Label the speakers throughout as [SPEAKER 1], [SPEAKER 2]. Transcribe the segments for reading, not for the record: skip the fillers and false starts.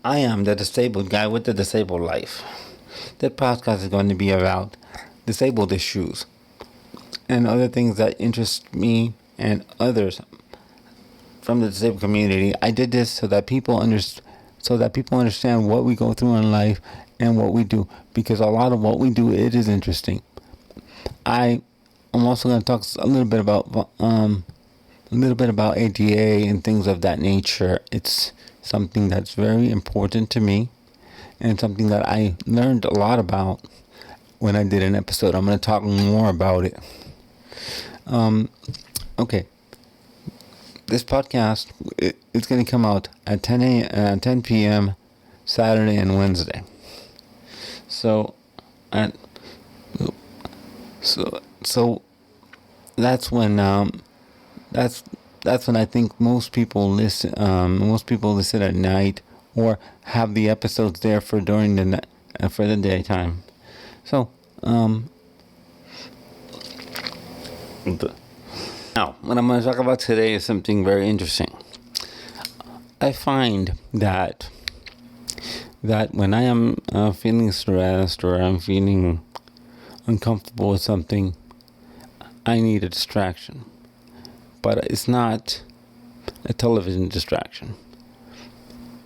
[SPEAKER 1] I am the disabled guy with the disabled life. That podcast is going to be about disabled issues and other things that interest me and others from the disabled community. I did this so that people understand what we go through in life and what we do, because a lot of what we do, it is interesting. I am also going to talk a little bit about ADA and things of that nature. It's something that's very important to me and something that I learned a lot about when I did an episode. I'm going to talk more about it. Okay. This podcast it's going to come out at 10 p.m. Saturday and Wednesday. So, at so that's when that's when I think most people listen. Most people listen at night or have the episodes there for during for the daytime. So now what I'm going to talk about today is something very interesting. I find that when I am feeling stressed or I'm feeling uncomfortable with something, I need a distraction. But it's not a television distraction.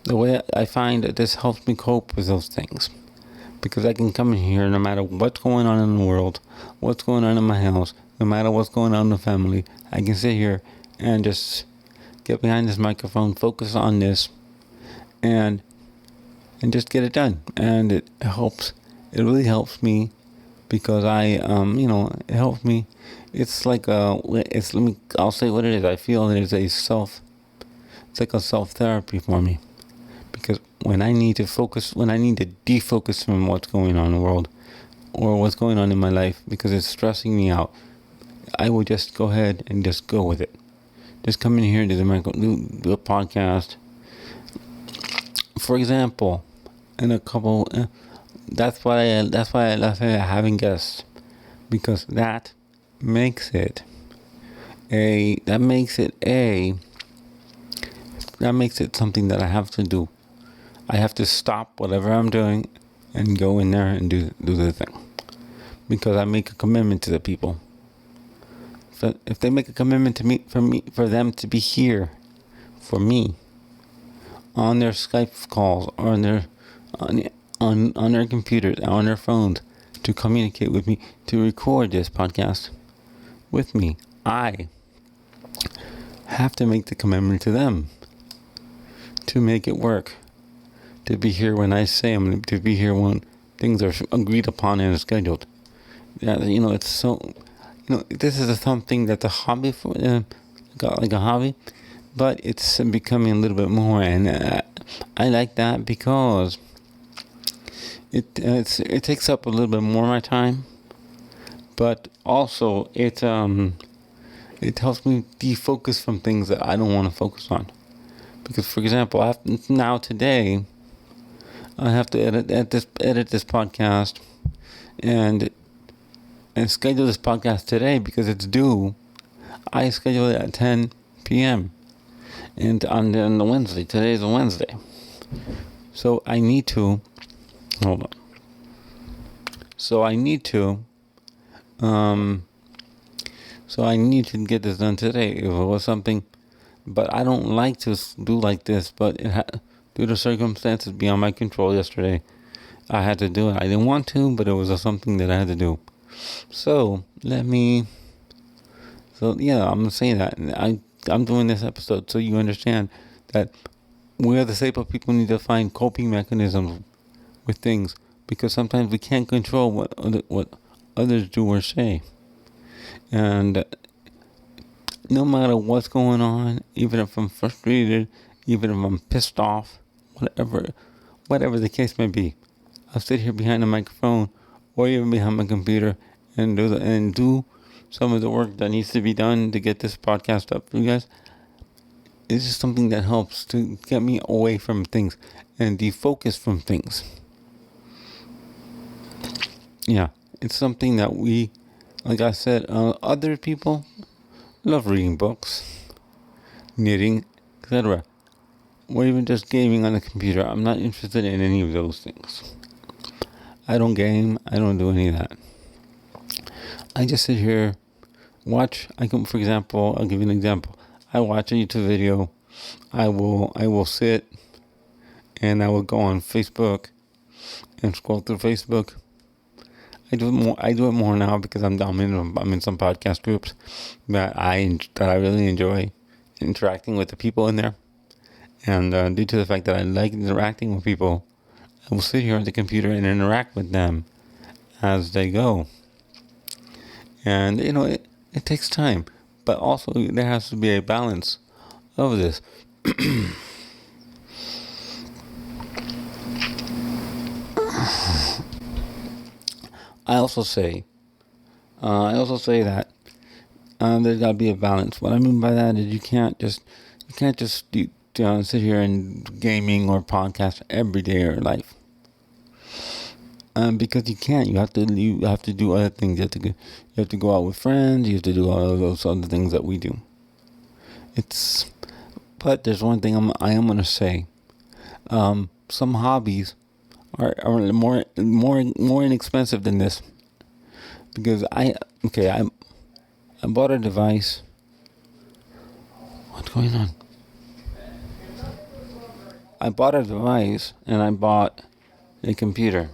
[SPEAKER 1] The way I find that this helps me cope with those things, because I can come in here no matter what's going on in the world, what's going on in my house, no matter what's going on in the family, I can sit here and just get behind this microphone, focus on this, and just get it done. And it helps. It really helps me because it helps me. It's like I'll say what it is. I feel it is it's like a self-therapy for me. Because when I need to defocus from what's going on in the world or what's going on in my life because it's stressing me out, I will just go ahead and just go with it. Just come in here and do a podcast. For example, in a couple, that's why I love having guests, because that makes it something that I have to do. I have to stop whatever I'm doing and go in there and do the thing, because I make a commitment to the people. So if they make a commitment to me, for them to be here for me on their Skype calls or on their computers, on their phones, to communicate with me, to record this podcast with me, I have to make the commitment to them to make it work, to be here when I say I'm to be here when things are agreed upon and scheduled. Yeah, it's so. This is something that's a hobby for like a hobby, but it's becoming a little bit more, and I like that because it takes up a little bit more of my time, but also it helps me defocus from things that I don't want to focus on. Because, for example, today I have to edit this podcast and schedule this podcast today because it's due. I schedule it at 10 p.m. and on the Wednesday. Today is a Wednesday, so I need to hold on. So I need to get this done today. If it was something, but I don't like to do like this. But due to circumstances beyond my control yesterday, I had to do it. I didn't want to, but it was something that I had to do. So I'm saying that I'm doing this episode so you understand that we are disabled people need to find coping mechanisms with things, because sometimes we can't control what others do or say, and no matter what's going on, even if I'm frustrated, even if I'm pissed off, whatever the case may be, I'll sit here behind the microphone or even behind my computer and do some of the work that needs to be done to get this podcast up for you guys. It's just something that helps to get me away from things and defocus from things. Yeah, it's something that like I said, other people love reading books, knitting, etc. or even just gaming on the computer. I'm not interested in any of those things. I don't game. I don't do any of that. I just sit here, watch. For example, I'll give you an example. I watch a YouTube video. I will sit and I will go on Facebook and scroll through Facebook. I do it more. I do it more now because I'm in some podcast groups that I really enjoy interacting with the people in there, and due to the fact that I like interacting with people, I will sit here on the computer and interact with them as they go. And it takes time, but also there has to be a balance of this. I also say that there's got to be a balance. What I mean by that is you can't just sit here and gaming or podcast every day of your life. Because you can't. You have to do other things. You have to go out with friends. You have to do all of those other things that we do. It's But there's one thing I am gonna say. Some hobbies are more inexpensive than this, because I bought a device. What's going on? I bought a device and I bought a computer.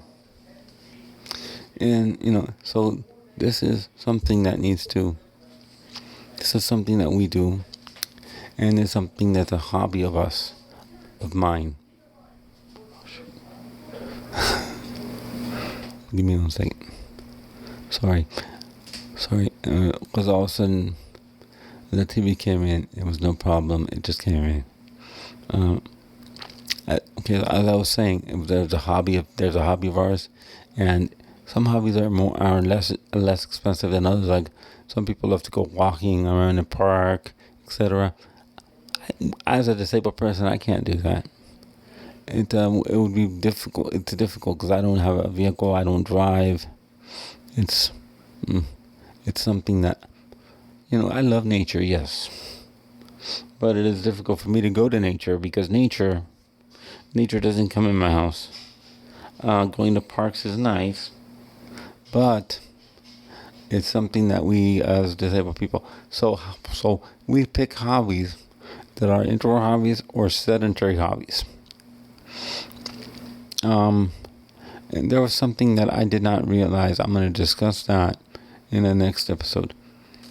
[SPEAKER 1] And so this is something that this is something that we do, and it's something that's a hobby of mine. Give me 1 second. Sorry, because all of a sudden the TV came in. It was no problem. It just came in. As I was saying, there's a hobby of ours, and some hobbies are less expensive than others. Like some people love to go walking around the park, etc. As a disabled person, I can't do that. It would be difficult. It's difficult because I don't have a vehicle. I don't drive. It's it's something that I love nature, yes, but it is difficult for me to go to nature because nature doesn't come in my house. Going to parks is nice, but it's something that we as disabled people. So we pick hobbies that are indoor hobbies or sedentary hobbies. And there was something that I did not realize. I'm going to discuss that in the next episode.